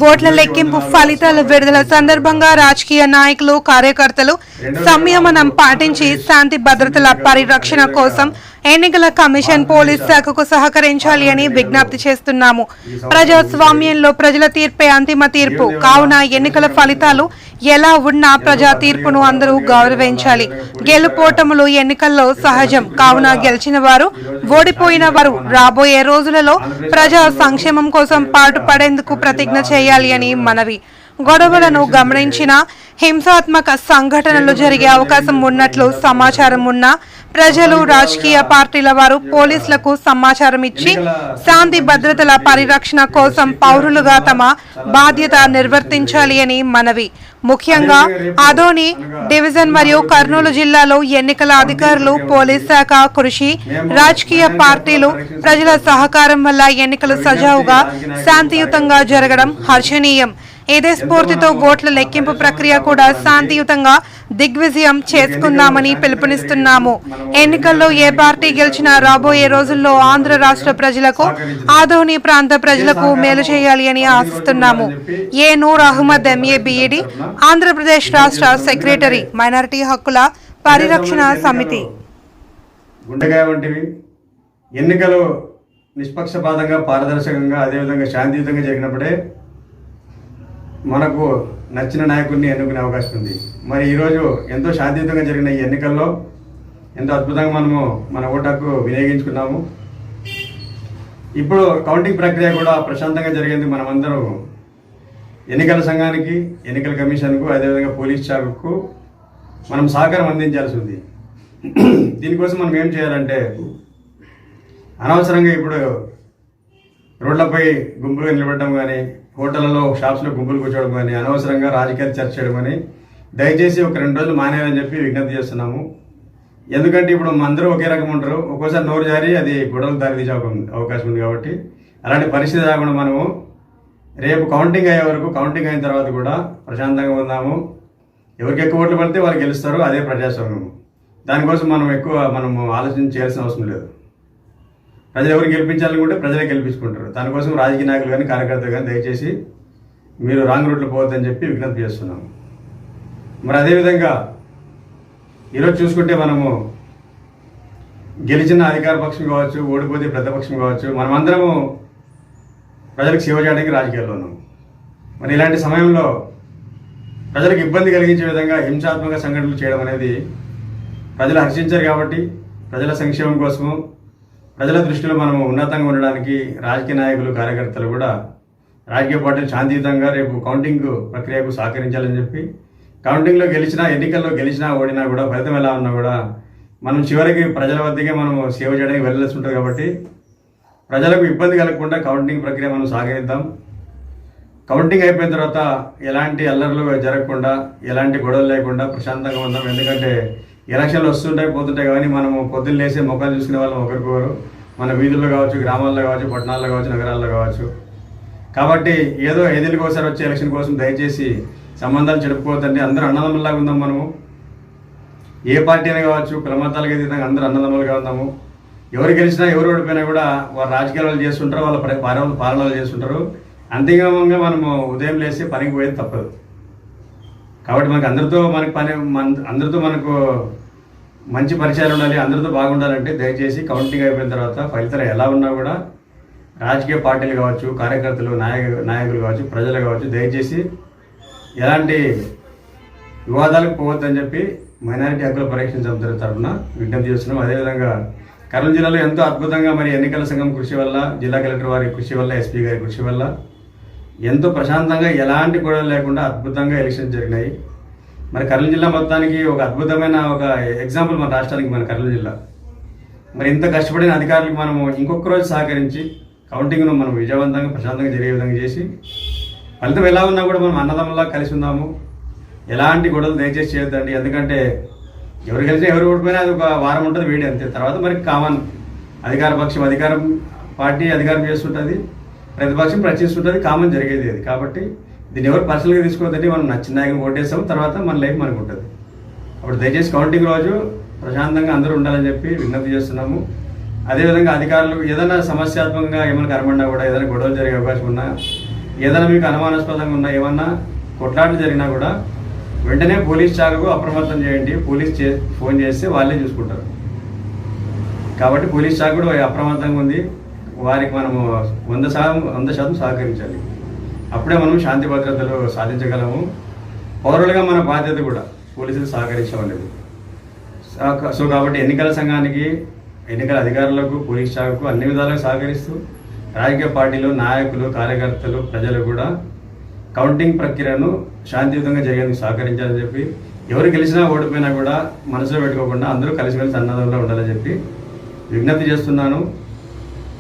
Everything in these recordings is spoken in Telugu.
ఓట్ల లెక్కింపు ఫలితాల విడుదల సందర్భంగా రాజకీయ నాయకులు కార్యకర్తలు సంయమనం పాటించి శాంతి భద్రతల పరిరక్షణ కోసం ఎన్నికల కమిషన్ పోలీస్ శాఖకు సహకరించాలి అని విజ్ఞప్తి చేస్తున్నాము. ప్రజాస్వామ్యంలో ప్రజల తీర్పే అంతిమ తీర్పు కావున ఎన్నికల ఫలితాలు ఎలా ఉన్నా ప్రజా తీర్పును అందరూ గౌరవించాలి. గెలుపోటములు ఎన్నికల్లో సహజం కావున గెలిచిన వారు ఓడిపోయిన వారు రాబోయే రోజులలో ప్రజా సంక్షేమం కోసం పాటుపడేందుకు ప్రతిజ్ఞ చేయాలి అని మనవి. గొడవలను గమనించిన హింసాత్మక సంఘటనలు జరిగే అవకాశం ఉన్నట్లు సమాచారం ఉన్నా ప్రజలు రాజకీయ పార్టీల వారు పోలీసులకు సమాచారం ఇచ్చి శాంతి భద్రతల పరిరక్షణ కోసం పౌరులుగా తమ బాధ్యత నిర్వర్తించాలి అని మనవి. ముఖ్యంగా ఆదోని డివిజన్ మరియు కర్నూలు జిల్లాలో ఎన్నికల అధికారులు పోలీస్ శాఖ కృషి రాజకీయ పార్టీలు ప్రజల సహకారం వల్ల ఎన్నికలు సజావుగా శాంతియుతంగా జరగడం హర్షణీయం. ఇదే స్ఫూర్తితో ఓట్ల లెక్కింపు ప్రక్రియ కూడా శాంతియుతంగా దిగ్విజయం చేసుకుందామని పిలుపునిస్తున్నాము. ఎన్నికల్లో ఏ పార్టీ గెలిచినా రాబోయే రోజుల్లో ఆంధ్ర రాష్ట్ర ప్రజలకు ఆదోని ప్రాంత ప్రజలకు మేలు చేయాలి అని ఆశిస్తున్నాము. ఏ నూర్ అహ్మద్ ఎంఏ బిఈడి, ఆంధ్రప్రదేశ్ రాష్ట్ర సెక్రటరీ, మైనారిటీ హక్కుల పరిరక్షణ సమితి. గుండెకాయ వంటివి ఎన్నికలు నిష్పక్షపాతంగా పారదర్శకంగా అదేవిధంగా శాంతియుతంగా జరిగినప్పుడే మనకు నచ్చిన నాయకుడిని ఎన్నుకునే అవకాశం ఉంది. మరి ఈరోజు ఎంతో శాంతియుతంగా జరిగిన ఈ ఎన్నికల్లో ఎంతో అద్భుతంగా మనము మన ఓటు హక్కు వినియోగించుకున్నాము. ఇప్పుడు కౌంటింగ్ ప్రక్రియ కూడా ప్రశాంతంగా జరిగేందుకు మనమందరం ఎన్నికల సంఘానికి, ఎన్నికల కమిషన్కు, అదేవిధంగా పోలీస్ శాఖకు మనం సహకారం అందించాల్సి ఉంది. దీనికోసం మనం ఏం చేయాలంటే అనవసరంగా ఇప్పుడు రోడ్లపై గుంపులుగా నిలబడడం కానీ, హోటళ్లలో షాప్స్లో గుంపులు కూర్చోవడం కానీ, అనవసరంగా రాజకీయాలు చర్చ చేయడం కానీ దయచేసి ఒక 2 రోజులు మానేయాలని చెప్పి విజ్ఞప్తి చేస్తున్నాము. ఎందుకంటే ఇప్పుడు అందరూ ఒకే రకం ఉంటారు, ఒక్కోసారి నోరు జారి అది గొడవలు దారితీసే అవకాశం ఉంది. కాబట్టి అలాంటి పరిస్థితి రాకుండా మనము రేపు కౌంటింగ్ అయ్యే వరకు, కౌంటింగ్ అయిన తర్వాత కూడా ప్రశాంతంగా ఉందాము. ఎవరికి ఎక్కువ ఓట్లు పడితే వాళ్ళు గెలుస్తారు, అదే ప్రజాస్వామ్యము. దానికోసం మనము ఆలోచన చేయాల్సిన అవసరం లేదు. ప్రజలు ఎవరు గెలిపించాలనుకుంటే ప్రజలే గెలిపించుకుంటారు. దానికోసం రాజకీయ నాయకులు కానీ, కార్యకర్తలు కానీ దయచేసి మీరు రాంగ్ రూట్లో పోవద్దని చెప్పి విజ్ఞప్తి చేస్తున్నాము. మరి అదేవిధంగా ఈరోజు చూసుకుంటే మనము గెలిచిన అధికార పక్షం కావచ్చు, ఓడిపోతే ప్రతిపక్షం కావచ్చు, మనమందరము ప్రజలకు సేవ చేయడానికి రాజకీయాల్లో ఉన్నాము. మరి ఇలాంటి సమయంలో ప్రజలకు ఇబ్బంది కలిగించే విధంగా హింసాత్మక సంఘటనలు చేయడం అనేది ప్రజలు హర్షించారు. కాబట్టి ప్రజల సంక్షేమం కోసము, ప్రజల దృష్టిలో మనము ఉన్నతంగా ఉండడానికి రాజకీయ నాయకులు, కార్యకర్తలు కూడా రాజకీయ పార్టీలు శాంతియుతంగా రేపు కౌంటింగ్ ప్రక్రియకు సహకరించాలని చెప్పి, కౌంటింగ్లో గెలిచినా, ఎన్నికల్లో గెలిచినా ఓడినా కూడా ఫలితం ఎలా ఉన్నా కూడా మనం చివరికి ప్రజల వద్దకే మనము సేవ చేయడానికి వెళ్ళాల్సి ఉంటుంది. కాబట్టి ప్రజలకు ఇబ్బంది కలగకుండా కౌంటింగ్ ప్రక్రియ మనం సాగరిద్దాం. కౌంటింగ్ అయిపోయిన తర్వాత ఎలాంటి అల్లర్లు జరగకుండా, ఎలాంటి గొడవలు లేకుండా ప్రశాంతంగా ఉందాం. ఎందుకంటే ఎలక్షన్లు వస్తుంటాయి, పోతుంటాయి. కానీ మనము పొద్దున్న లేసే మొక్కలు చూసుకునే వాళ్ళం ఒకరికొకరు, మన వీధుల్లో కావచ్చు, గ్రామాల్లో కావచ్చు, పట్టణాల్లో కావచ్చు, నగరాల్లో కావచ్చు. కాబట్టి ఏదో ఐదేళ్ళకి ఒకసారి వచ్చే ఎలక్షన్ కోసం దయచేసి సంబంధాలు చెడుపుకోవద్దండి. అందరూ అన్నదమ్ముల్లాగా ఉందాం. మనము ఏ పార్టీ అయినా కావచ్చు, కుల మతాలకు అతీతంగా అందరూ అన్నదమ్ములుగా ఉందాము. ఎవరు గెలిచినా, ఎవరు ఓడిపోయినా కూడా వాళ్ళ రాజకీయాలు చేస్తుంటారు, వాళ్ళ పాలనలు చేస్తుంటారు. అంతిమంగా మనము ఉదయం లేసి పనికి పోయేది తప్పదు. కాబట్టి మనకు అందరితో మనకు మంచి పరిచయాలు ఉండాలి, అందరితో బాగుండాలంటే దయచేసి కౌంటింగ్ అయిపోయిన తర్వాత ఫలితాలు ఎలా ఉన్నా కూడా రాజకీయ పార్టీలు కావచ్చు, కార్యకర్తలు, నాయకులు కావచ్చు, ప్రజలు కావచ్చు, దయచేసి ఎలాంటి వివాదాలకు పోవద్దని చెప్పి మైనారిటీ హక్కుల పరిరక్షణ సమితి తరఫున విజ్ఞప్తి చేస్తున్నాం. అదేవిధంగా కర్నూలు జిల్లాలో ఎంతో అద్భుతంగా మరి ఎన్నికల సంఘం కృషి వల్ల, జిల్లా కలెక్టర్ వారి కృషి వల్ల, ఎస్పీ గారి కృషి వల్ల ఎంతో ప్రశాంతంగా ఎలాంటి గొడవలు లేకుండా అద్భుతంగా ఎలక్షన్స్ జరిగినాయి. మరి కర్నూలు జిల్లా మొత్తానికి ఒక అద్భుతమైన ఒక ఎగ్జాంపుల్ మన రాష్ట్రానికి మన కర్నూలు జిల్లా. మరి ఇంత కష్టపడిన అధికారులకు మనము ఇంకొక రోజు సహకరించి కౌంటింగ్ను మనం విజయవంతంగా ప్రశాంతంగా జరిగే విధంగా చేసి ఫలితం ఎలా ఉన్నా కూడా మనం అన్నదమ్ములా కలిసి ఉందాము. ఎలాంటి గొడవలు దయచేసి చేయొద్దండి. ఎందుకంటే ఎవరు గెలిచినా, ఎవరు ఓడిపోయినా అది ఒక వారం ఉంటుంది, వేడి అంతే. తర్వాత మరి కామన్ అధికారం పార్టీ అధికారం చేస్తుంటుంది, ప్రతిపక్షం ప్రశ్నిస్తుంటుంది, కామన్ జరిగేది అది. కాబట్టి దీన్ని ఎవరు పర్సనల్గా తీసుకోవద్దండి. మనం నచ్చిన నాయకుని ఓటేస్తాము, తర్వాత మన లైఫ్ మనకు ఉంటుంది. అప్పుడు దయచేసి కౌంటింగ్ రోజు ప్రశాంతంగా అందరూ ఉండాలని చెప్పి విజ్ఞప్తి చేస్తున్నాము. అదేవిధంగా అధికారులు ఏదైనా సమస్యాత్మకంగా ఏమైనా కనబడినా కూడా, ఏదైనా గొడవలు జరిగే అవకాశం ఉన్నా ఏదైనా మీకు అనుమానాస్పదంగా ఉన్నా, ఏమన్నా కొట్లాటలు జరిగినా కూడా వెంటనే పోలీస్ శాఖకు అప్రమత్తం చేయండి. ఫోన్ చేస్తే వాళ్ళే చూసుకుంటారు. కాబట్టి పోలీస్ శాఖ కూడా అప్రమత్తంగా ఉంది. వారికి మనము 100% సహకరించాలి. అప్పుడే మనం శాంతి భద్రతలు సాధించగలము. పౌరులుగా మన బాధ్యత కూడా పోలీసులు సహకరించలేదు. సో కాబట్టి ఎన్నికల సంఘానికి, ఎన్నికల అధికారులకు, పోలీస్ శాఖకు అన్ని విధాలుగా సహకరిస్తూ రాజకీయ పార్టీలు, నాయకులు, కార్యకర్తలు, ప్రజలు కూడా కౌంటింగ్ ప్రక్రియను శాంతియుతంగా జరిగేందుకు సహకరించాలని చెప్పి, ఎవరు గెలిచినా ఓడిపోయినా కూడా మనసులో పెట్టుకోకుండా అందరూ కలిసిమెలిసి అన్నదంలో ఉండాలని చెప్పి విజ్ఞప్తి చేస్తున్నాను.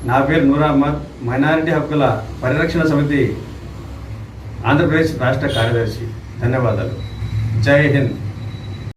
నా పేరు నూర్ అహ్మద్, మైనారిటీ హక్కుల పరిరక్షణ సమితి ఆంధ్రప్రదేశ్ రాష్ట్ర కార్యదర్శి. ధన్యవాదాలు. జై హింద్.